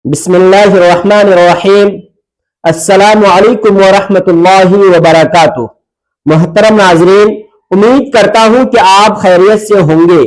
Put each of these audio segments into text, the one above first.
बिस्मिल्लाहिर्रहमानिर्रहीम। अस्सलामु अलैकुम वरहमतुल्लाहि वबरकातुह। मोहतरम नाजरीन, उम्मीद करता हूं कि आप खैरियत से होंगे।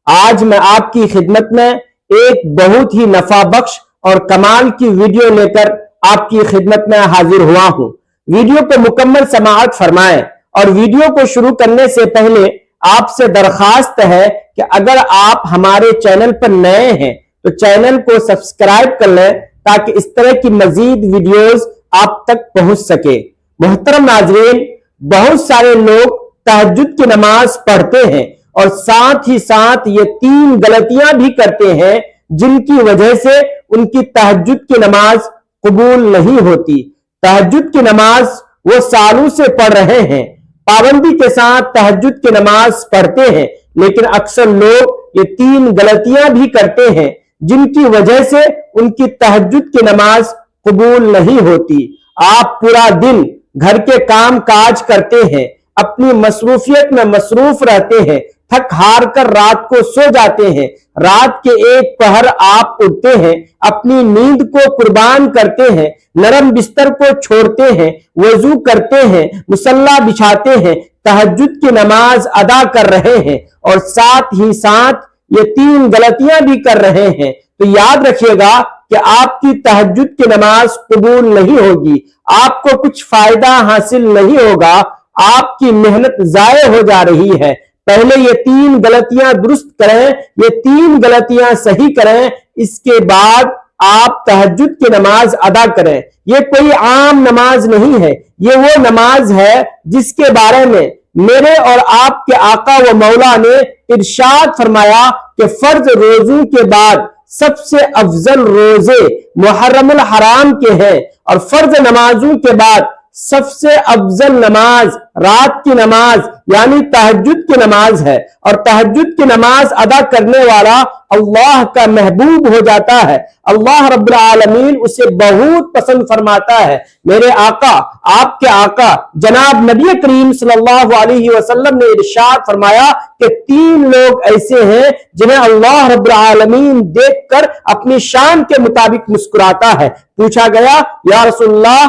आज मैं आपकी खिदमत में एक बहुत ही नफा बख्श और कमाल की वीडियो लेकर आपकी खिदमत में हाजिर हुआ हूं। वीडियो को मुकम्मल समाअत फरमाएं और वीडियो को शुरू करने से पहले आपसे दरखास्त है कि अगर आप हमारे चैनल पर नए हैं तो चैनल को सब्सक्राइब कर लें ताकि इस तरह की मजीद वीडियोस आप तक पहुंच सके। मोहतरम नाजरीन, बहुत सारे लोग तहज्जुद की नमाज पढ़ते हैं और साथ ही साथ ये 3 गलतियां भी करते हैं जिनकी वजह से उनकी तहज्जुद की नमाज कबूल नहीं होती। तहज्जुद की नमाज वो सालों से पढ़ रहे हैं, पाबंदी के साथ तहज्जुद की नमाज पढ़ते हैं, लेकिन अक्सर लोग ये 3 गलतियां भी करते हैं जिनकी वजह से उनकी तहज्जुद की नमाज कबूल नहीं होती। आप पूरा दिन घर के काम काज करते हैं, अपनी मसरूफियत में मसरूफ रहते हैं, थक हार कर रात को सो जाते हैं। रात के एक पहर आप उठते हैं, अपनी नींद को कुर्बान करते हैं, नरम बिस्तर को छोड़ते हैं, वजू करते हैं, मुसल्ला बिछाते हैं, तहज्जुद की नमाज अदा कर रहे हैं और साथ ही साथ ये 3 गलतियां भी कर रहे हैं, तो याद रखिएगा कि आपकी तहज्जुद की नमाज कबूल नहीं होगी, आपको कुछ फायदा हासिल नहीं होगा, आपकी मेहनत जाये हो जा रही है। पहले ये 3 गलतियां दुरुस्त करें, ये 3 गलतियां सही करें, इसके बाद आप तहज्जुद की नमाज अदा करें। ये कोई आम नमाज नहीं है, ये वो नमाज है जिसके बारे में मेरे और आपके आका व मौला ने इरशाद फरमाया कि फर्ज रोजों के बाद सबसे अफजल रोजे मुहर्रमुल हराम के हैं और फर्ज नमाजों के बाद सबसे अफजल नमाज रात की नमाज यानी तहज्जुद की नमाज है और तहज्जुद की नमाज अदा करने वाला अल्लाह का महबूब हो जाता है। अल्लाह रब्बुल आलमीन उसे बहुत पसंद फरमाता है। मेरे आका, आपके आका जनाब नबी करीम सल्लल्लाहु अलैहि वसल्लम ने इरशाद फरमाया कि 3 लोग ऐसे हैं जिन्हें अल्लाह रब्बुल आलमीन देखकर अपनी शान के मुताबिक मुस्कुराता है। पूछा गया, या रसूलल्लाह,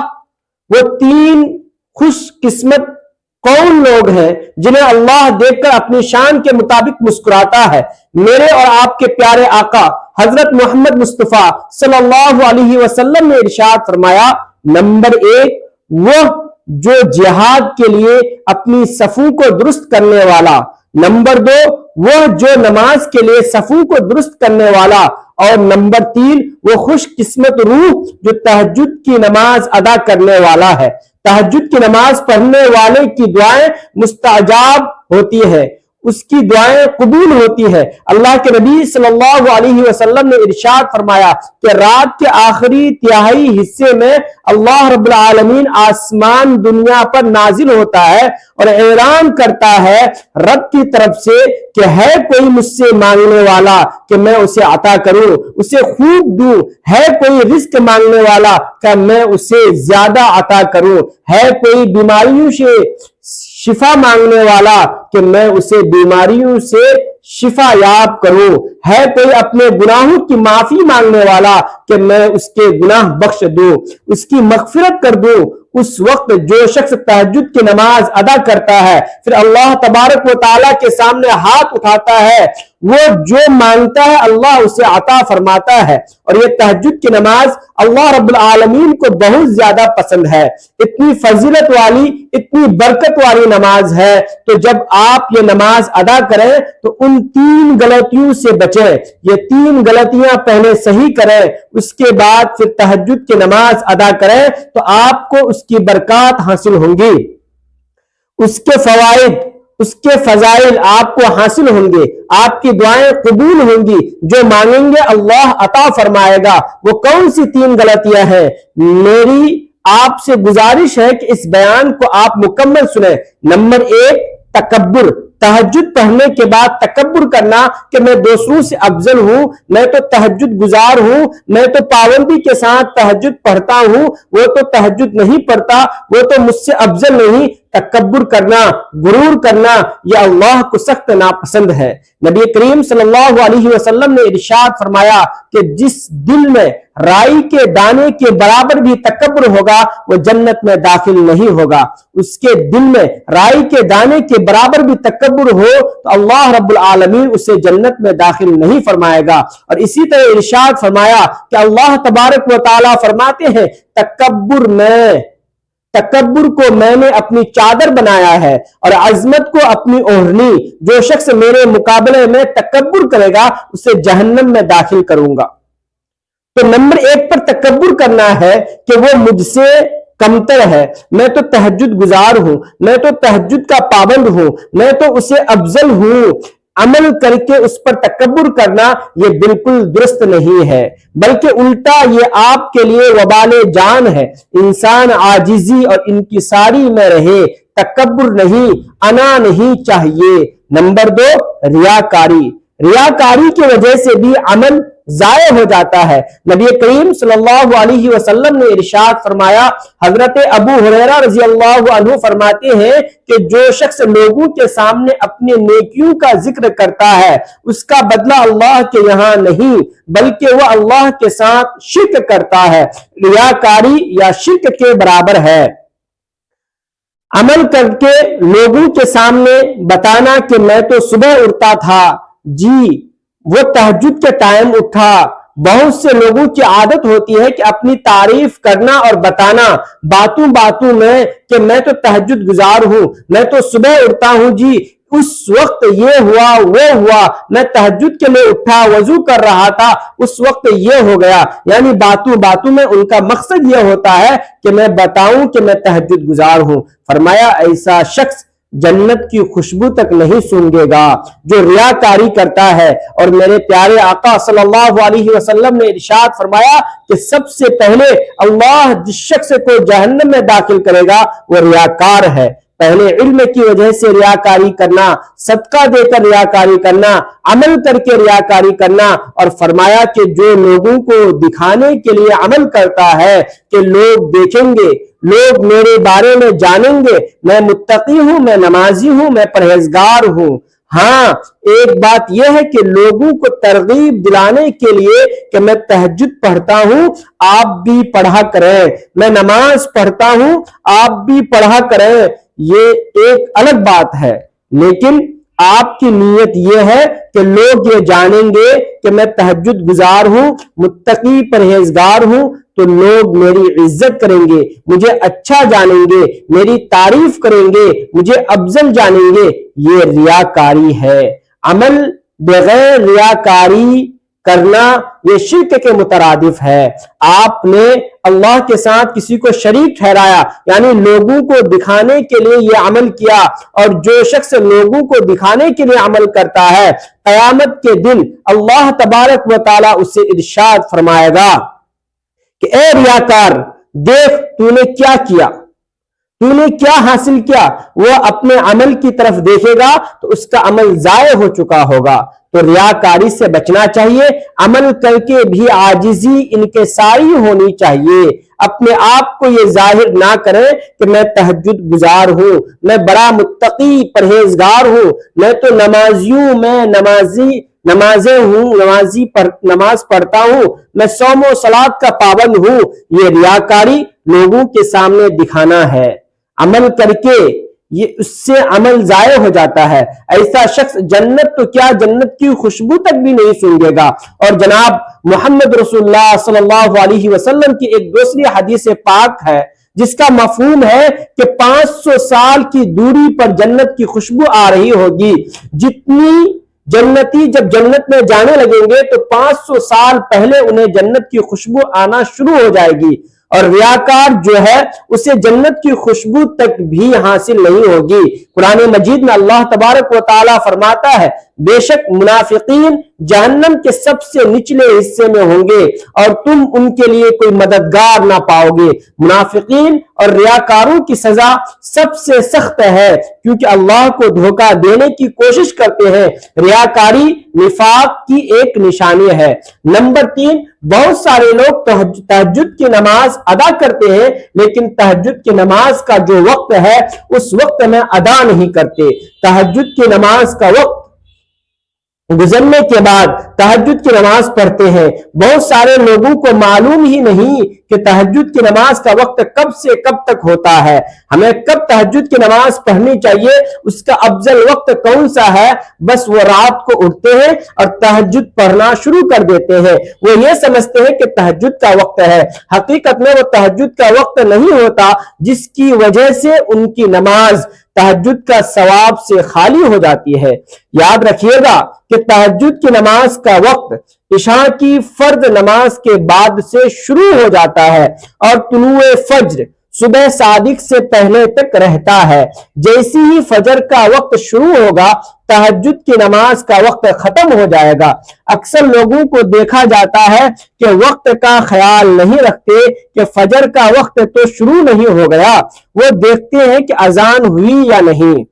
वो 3 खुशकिस्मत कौन लोग हैं जिन्हें अल्लाह देखकर अपनी शान के मुताबिक मुस्कुराता है? मेरे और आपके प्यारे आका हजरत मोहम्मद मुस्तफा सल्लल्लाहु अलैहि वसल्लम ने इरशाद फरमाया, नंबर 1 वो जो जिहाद के लिए अपनी सफू को दुरुस्त करने वाला, नंबर 2 वो जो नमाज के लिए सफू को दुरुस्त करने वाला और नंबर 3 वो खुशकिस्मत रूह जो तहज्जुद की नमाज अदा करने वाला है। तहज्जुद की नमाज पढ़ने वाले की दुआएं मुस्तजाब होती है, उसकी दुआएं कबूल होती है। अल्लाह के नबी सल्लल्लाहु अलैहि वसल्लम ने इरशाद फरमाया कि रात के आखिरी तिहाई हिस्से में अल्लाह रब्बुल आलमीन आसमान दुनिया पर नाजिल होता है और ऐलान करता है रब की तरफ से कि है कोई मुझसे मांगने वाला कि मैं उसे अता करूं, उसे खूब दूं, है कोई रिस्क मांगने वाला कि मैं उसे ज्यादा अता करूं, है कोई बीमारियों से शिफा मांगने वाला कि मैं उसे बीमारियों से शिफा याब करूं, है कोई अपने गुनाहों की माफी मांगने वाला कि मैं उसके गुनाह बख्श दूं, उसकी मगफिरत कर दूं। उस वक्त जो शख्स तहज्जुद की नमाज अदा करता है, फिर अल्लाह तबारक व तआला के सामने हाथ उठाता है, वो जो मांगता है अल्लाह उसे अता फरमाता है। और ये तहज्जुद की नमाज अल्लाह रब्बुल आलमीन को बहुत ज्यादा पसंद है, इतनी फजीलत वाली, इतनी बरकत वाली नमाज है। तो जब आप ये नमाज अदा करें तो उन 3 गलतियों से बचें। ये 3 गलतियां पहले सही करें, उसके बाद फिर तहज्जुद की नमाज अदा करें तो आपको उसकी बरकत हासिल होंगी, उसके फवाइद, उसके फजाइल आपको हासिल होंगे, आपकी दुआएं कबूल होंगी, जो मांगेंगे अल्लाह अता फरमाएगा। वो कौन सी 3 गलतियां हैं? मेरी आपसे गुजारिश है कि इस बयान को आप मुकम्मल सुने। नंबर 1 तकब्बुर, तहज्जुद पढ़ने के बाद तकब्बुर करना कि मैं दूसरों से अफजल हूं, मैं तो तहज्जुद गुजार हूं, मैं तो पाबंदी के साथ तहज्जुद पढ़ता हूं, वो तो तहज्जुद नहीं पढ़ता, वो तो मुझसे अफजल नहीं। तकब्बुर करना, गुरूर करना, यह अल्लाह को सख्त नापसंद है। नबी करीम सल्लल्लाहु अलैहि वसल्लम ने इरशाद फरमाया कि जिस दिल में राई के दाने के बराबर भी तकब्बुर होगा वो जन्नत में दाखिल नहीं होगा। उसके दिल में राई के दाने के बराबर भी तकब्बुर हो तो अल्लाह रब्बुल आलमीन उसे जन्नत में दाखिल नहीं फरमाएगा। और इसी तरह इरशाद फरमाया कि अल्लाह तबारक व तआला फरमाते हैं तकब्बुर को मैंने अपनी चादर बनाया है और अजमत को अपनी ओढ़नी। जो शख्स मेरे मुकाबले में तकब्बुर करेगा उसे जहन्नम में दाखिल करूंगा। तो नंबर 1 पर तकब्बुर करना है कि वो मुझसे कमतर है, मैं तो तहज्जुद गुजार हूं, मैं तो तहज्जुद का पाबंद हूं, मैं तो उसे अफजल हूं। अमल करके उस पर तकब्बुर करना ये बिल्कुल दुरुस्त नहीं है, बल्कि उल्टा ये आपके लिए वबाले जान है। इंसान आजिजी और इंकिसारी में रहे, तकब्बुर नहीं, अना नहीं चाहिए। नंबर 2, रियाकारी। रियाकारी की वजह से भी अमल जाये हो जाता है। नबी करीम सल्लल्लाहु अलैहि वसल्लम ने इरशाद फरमाया, हजरत अबू हुरैरा रज़ी अल्लाहु अन्हु फरमाते हैं कि जो शख्स लोगों के सामने अपनी नेकियों का जिक्र करता है उसका बदला अल्लाह के यहाँ नहीं बल्कि वह अल्लाह के साथ शिर्क करता है। रियाकारी या शिर्क के बराबर है। अमल करके लोगों के सामने बताना कि मैं तो सुबह उठता था जी, वो तहज्जुद के टाइम उठा। बहुत से लोगों की आदत होती है कि अपनी तारीफ करना और बताना बातों बातों में कि मैं तो तहज्जुद गुजार हूं, मैं तो सुबह उठता हूं जी, उस वक्त ये हुआ वो हुआ, मैं तहज्जुद के लिए उठा, वजू कर रहा था, उस वक्त ये हो गया। यानी बातों बातों में उनका मकसद ये होता है कि मैं बताऊं कि मैं तहज्जुद गुजार हूं। फरमाया ऐसा शख्स जन्नत की खुशबू तक नहीं सूंघेगा जो रियाकारी करता है। और मेरे प्यारे आका सल्लल्लाहु अलैहि वसल्लम ने इरशाद फरमाया कि सबसे पहले अल्लाह जिस शख्स को जहन्नम में दाखिल करेगा वो रियाकार है। पहले इल्म की वजह से रियाकारी करना, सदका देकर रियाकारी करना, अमल करके रियाकारी करना। और फरमाया कि जो लोगों को दिखाने के लिए अमल करता है कि लोग देखेंगे, लोग मेरे बारे में जानेंगे, मैं मुत्तकी हूं, मैं नमाजी हूं, मैं परहेजगार हूं। हाँ, एक बात यह है कि लोगों को तरगीब दिलाने के लिए कि मैं तहज्जुद पढ़ता हूं, आप भी पढ़ा करें, मैं नमाज पढ़ता हूं, आप भी पढ़ा करें, ये एक अलग बात है। लेकिन आपकी नीयत यह है कि लोग ये जानेंगे कि मैं तहज्जुद गुजार हूं, मुत्तकी परहेजगार हूं, तो लोग मेरी इज्जत करेंगे, मुझे अच्छा जानेंगे, मेरी तारीफ करेंगे, मुझे अफजल जानेंगे। ये रियाकारी है। अमल बगैर रियाकारी करना ये शिर्क के मुतरादिफ है। आपने अल्लाह के साथ किसी को शरीक ठहराया, यानी लोगों को दिखाने के लिए ये अमल किया। और जो शख्स लोगों को दिखाने के लिए अमल करता है, क़यामत के दिन अल्लाह तबारक व तआला उससे इरशाद फरमाएगा कि ए रियाकार, देख तूने क्या किया, तूने क्या हासिल किया। वो अपने अमल की तरफ देखेगा तो उसका अमल जाये हो चुका होगा। तो रियाकारी से बचना चाहिए। अमल करके भी आजिजी इनकिसारी होनी चाहिए। अपने आप को ये जाहिर ना करें कि मैं तहज्जुद गुजार हूं, मैं बड़ा मुत्तकी परहेजगार हूं, मैं तो नमाजियों में नमाजें हूं, नमाज पढ़ता हूं, मैं सौमो सलात का पाबंद हूं। ये रियाकारी लोगों के सामने दिखाना है। अमल करके ये उससे अमल जाये हो जाता है। ऐसा शख्स जन्नत तो क्या, जन्नत की खुशबू तक भी नहीं सूंघेगा। और जनाब मोहम्मद रसूलुल्लाह सल्लल्लाहु अलैहि वसल्लम की एक दूसरी हदीस पाक है जिसका मफहूम है कि 500 साल की दूरी पर जन्नत की खुशबू आ रही होगी। जितनी जन्नती जब जन्नत में जाने लगेंगे तो 500 साल पहले उन्हें जन्नत की खुशबू आना शुरू हो जाएगी। और रियाकार जो है उसे जन्नत की खुशबू तक भी हासिल नहीं होगी। कुरान मजीद में अल्लाह तबारक व तआला फरमाता है, बेशक मुनाफिकीन जहन्नम के सबसे निचले हिस्से में होंगे और तुम उनके लिए कोई मददगार ना पाओगे। मुनाफिकीन اور ریاکاروں کی سزا سب سے سخت ہے، کیونکہ اللہ کو دھوکہ دینے کی کوشش کرتے ہیں۔ ریاکاری نفاق کی ایک نشانی ہے۔ نمبر 3، بہت سارے لوگ تہجد کی نماز ادا کرتے ہیں لیکن تہجد کی نماز کا جو وقت ہے اس وقت میں ادا نہیں کرتے۔ تہجد کی نماز کا وقت گزرنے کے بعد تہجد کی نماز پڑھتے ہیں۔ بہت سارے لوگوں کو معلوم ہی نہیں کہ تہجد کی نماز کا وقت کب سے کب تک ہوتا ہے۔ ہمیں کب تہجد کی نماز پڑھنی چاہیے، اس کا افضل وقت کون سا ہے، بس وہ رات کو اٹھتے ہیں اور تہجد پڑھنا شروع کر دیتے ہیں۔ وہ یہ سمجھتے ہیں کہ تہجد کا وقت ہے، حقیقت میں وہ تہجد کا وقت نہیں ہوتا، جس کی وجہ سے ان کی نماز تہجد کا ثواب سے خالی ہو جاتی ہے۔ یاد رکھیے گا کہ تہجد کی نماز کا وقت عشاء کی فرض نماز کے بعد سے شروع ہو جاتا ہے اور طلوع فجر صبح صادق سے پہلے تک رہتا ہے۔ جیسی ہی فجر کا وقت شروع ہوگا تہجد کی نماز کا وقت ختم ہو جائے گا۔ اکثر لوگوں کو دیکھا جاتا ہے کہ وقت کا خیال نہیں رکھتے کہ فجر کا وقت تو شروع نہیں ہو گیا، وہ دیکھتے ہیں کہ اذان ہوئی یا نہیں۔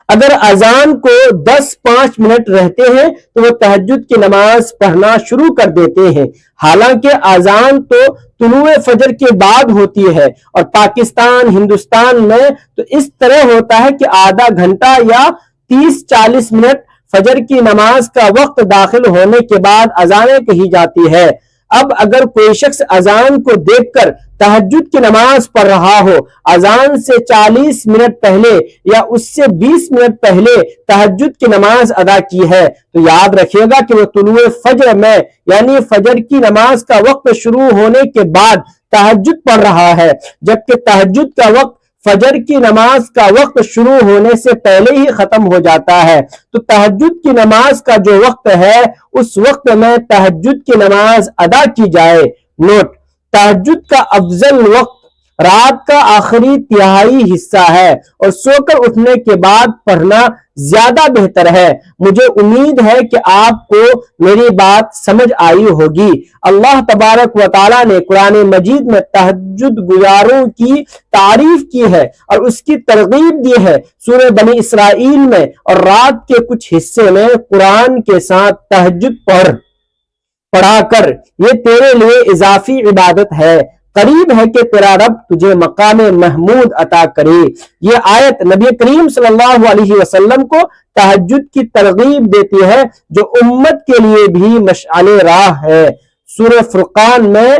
اگر اذان کو 10-5 منٹ رہتے ہیں تو وہ تہجد کی نماز پڑھنا شروع کر دیتے ہیں، حالانکہ اذان تو طلوع فجر کے بعد ہوتی ہے، اور پاکستان ہندوستان میں تو اس طرح ہوتا ہے کہ آدھا گھنٹہ یا 30-40 منٹ فجر کی نماز کا وقت داخل ہونے کے بعد اذانیں کہی جاتی ہے۔ اب اگر کوئی شخص اذان کو دیکھ کر تہجد کی نماز پڑھ رہا ہو، اذان سے 40 منٹ پہلے یا اس سے 20 منٹ پہلے تہجد کی نماز ادا کی ہے، تو یاد رکھیے گا کہ وہ طلوع فجر میں یعنی فجر کی نماز کا وقت شروع ہونے کے بعد تہجد پڑھ رہا ہے، جبکہ تہجد کا وقت فجر کی نماز کا وقت شروع ہونے سے پہلے ہی ختم ہو جاتا ہے۔ تو تہجد کی نماز کا جو وقت ہے اس وقت میں تہجد کی نماز ادا کی جائے۔ نوٹ: تہجد کا افضل وقت رات کا آخری تہائی حصہ ہے اور سو کر اٹھنے کے بعد پڑھنا زیادہ بہتر ہے۔ مجھے امید ہے کہ آپ کو میری بات سمجھ آئی ہوگی۔ اللہ تبارک و تعالیٰ نے قرآن مجید میں تہجد گزاروں کی تعریف کی ہے اور اس کی ترغیب دی ہے۔ سورہ بنی اسرائیل میں اور رات کے کچھ حصے میں قرآن کے ساتھ تہجد پڑھا کر، یہ تیرے لیے اضافی عبادت ہے، قریب ہے کہ تیرا رب تجھے مقام محمود عطا کرے۔ یہ آیت نبی کریم صلی اللہ علیہ وسلم کو تہجد کی ترغیب دیتی ہے، جو امت کے لیے بھی مشعل راہ ہے۔ سورہ فرقان میں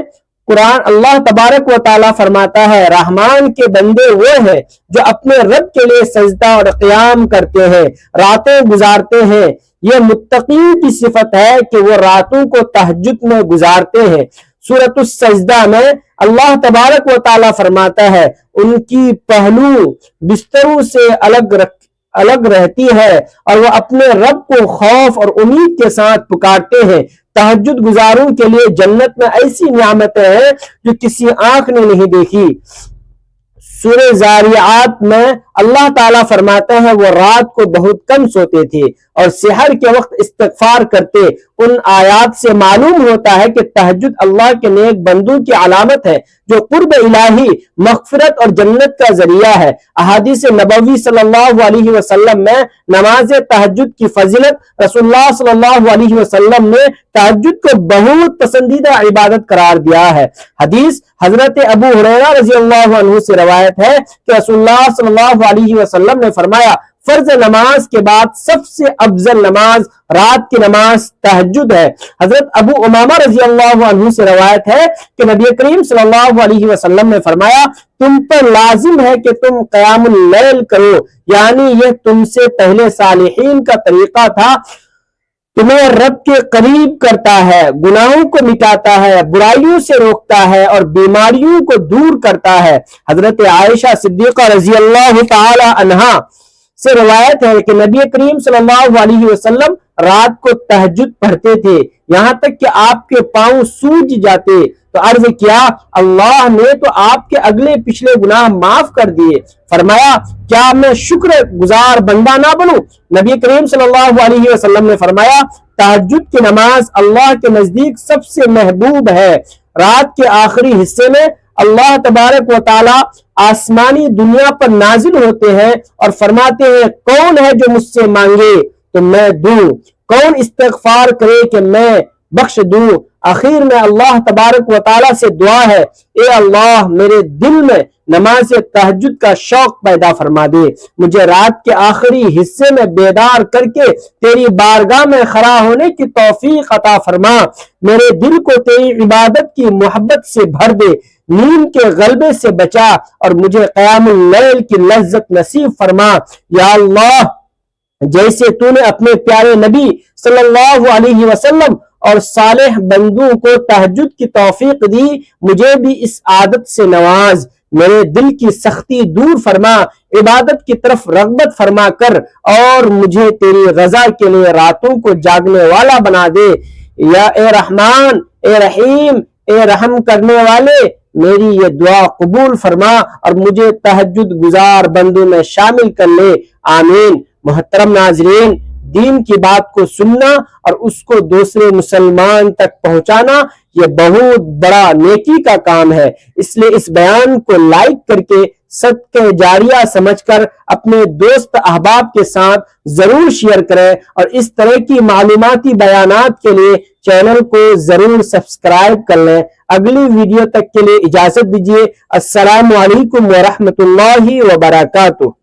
قرآن اللہ تبارک و تعالیٰ فرماتا ہے، رحمان کے بندے وہ ہیں جو اپنے رب کے لیے سجدہ اور قیام کرتے ہیں، راتیں گزارتے ہیں۔ یہ متقین کی صفت ہے کہ وہ راتوں کو تہجد میں گزارتے ہیں۔ سورۃ السجدہ میں اللہ تبارک و تعالیٰ فرماتا ہے، ان کی پہلو بستروں سے الگ رہتی ہے اور وہ اپنے رب کو خوف اور امید کے ساتھ پکارتے ہیں۔ تہجد گزاروں کے لیے جنت میں ایسی نعمتیں ہیں جو کسی آنکھ نے نہیں دیکھی۔ سورہ زاریات میں اللہ تعالیٰ فرماتا ہے، وہ رات کو بہت کم سوتے تھے اور سحر کے وقت استغفار کرتے۔ ان آیات سے معلوم ہوتا ہے کہ تہجد اللہ کے نیک بندوں کی علامت ہے جو قرب الہی، مغفرت اور جنت کا ذریعہ ہے۔ احادیث نبوی صلی اللہ علیہ وسلم میں نماز تہجد کی فضیلت، رسول اللہ صلی اللہ علیہ وسلم نے تہجد کو بہت پسندیدہ عبادت قرار دیا ہے۔ حدیث حضرت ابو ہریرہ رضی اللہ عنہ سے روایت ہے کہ رسول اللہ صلی اللہ علیہ وسلم نے فرمایا، فرض نماز کے بعد سب سے افضل نماز رات کی نماز تہجد ہے۔ حضرت ابو امامہ رضی اللہ عنہ سے روایت ہے کہ نبی کریم صلی اللہ علیہ وسلم نے فرمایا، تم پر لازم ہے کہ تم قیام اللیل کرو، یعنی یہ تم سے پہلے صالحین کا طریقہ تھا۔ تمہیں رب کے قریب کرتا ہے، گناہوں کو مٹاتا ہے، برائیوں سے روکتا ہے اور بیماریوں کو دور کرتا ہے۔ حضرت عائشہ صدیقہ رضی اللہ تعالی عنہا سے روایت ہے کہ نبی کریم صلی اللہ علیہ وسلم رات کو تہجد پڑھتے تھے، یہاں تک کہ آپ کے پاؤں سوج جاتے۔ تو عرض کیا، اللہ نے تو آپ کے اگلے پچھلے گناہ معاف کر دیے۔ فرمایا، کیا میں شکر گزار بندہ نہ بنوں؟ نبی کریم صلی اللہ علیہ وسلم نے فرمایا، تہجد کی نماز اللہ کے نزدیک سب سے محبوب ہے۔ رات کے آخری حصے میں اللہ تبارک و تعالی آسمانی دنیا پر نازل ہوتے ہیں اور فرماتے ہیں کون ہے جو مجھ سے مانگے تو میں دوں، کون استغفار کرے کہ میں بخش دوں۔ آخر میں اللہ تبارک و تعالی سے دعا ہے اے اللہ میرے دل میں نماز تہجد کا شوق پیدا فرما دے، مجھے رات کے آخری حصے میں بیدار کر کے تیری بارگاہ میں کھڑا ہونے کی توفیق عطا فرما، میرے دل کو تیری عبادت کی محبت سے بھر دے، نیند کے غلبے سے بچا اور مجھے قیام اللیل کی لذت نصیب فرما۔ یا اللہ جیسے تو نے اپنے پیارے نبی صلی اللہ علیہ وسلم اور صالح بندوں کو تہجد کی توفیق دی، مجھے بھی اس عادت سے نواز، میرے دل کی سختی دور فرما، عبادت کی طرف رغبت فرما کر اور مجھے تیری رضا کے لیے راتوں کو جاگنے والا بنا دے۔ یا اے رحمان، اے رحیم، اے رحم کرنے والے، میری یہ دعا قبول فرما اور مجھے تہجد گزار بندوں میں شامل کر لے، آمین۔ محترم ناظرین، دین کی بات کو سننا اور اس کو دوسرے مسلمان تک پہنچانا یہ بہت بڑا نیکی کا کام ہے، اس لیے اس بیان کو لائک کر کے صدقہ جاریہ سمجھ کر اپنے دوست احباب کے ساتھ ضرور شیئر کریں اور اس طرح کی معلوماتی بیانات کے لیے چینل کو ضرور سبسکرائب کر لیں۔ اگلی ویڈیو تک کے لیے اجازت دیجیے۔ السلام علیکم ورحمۃ اللہ وبرکاتہ۔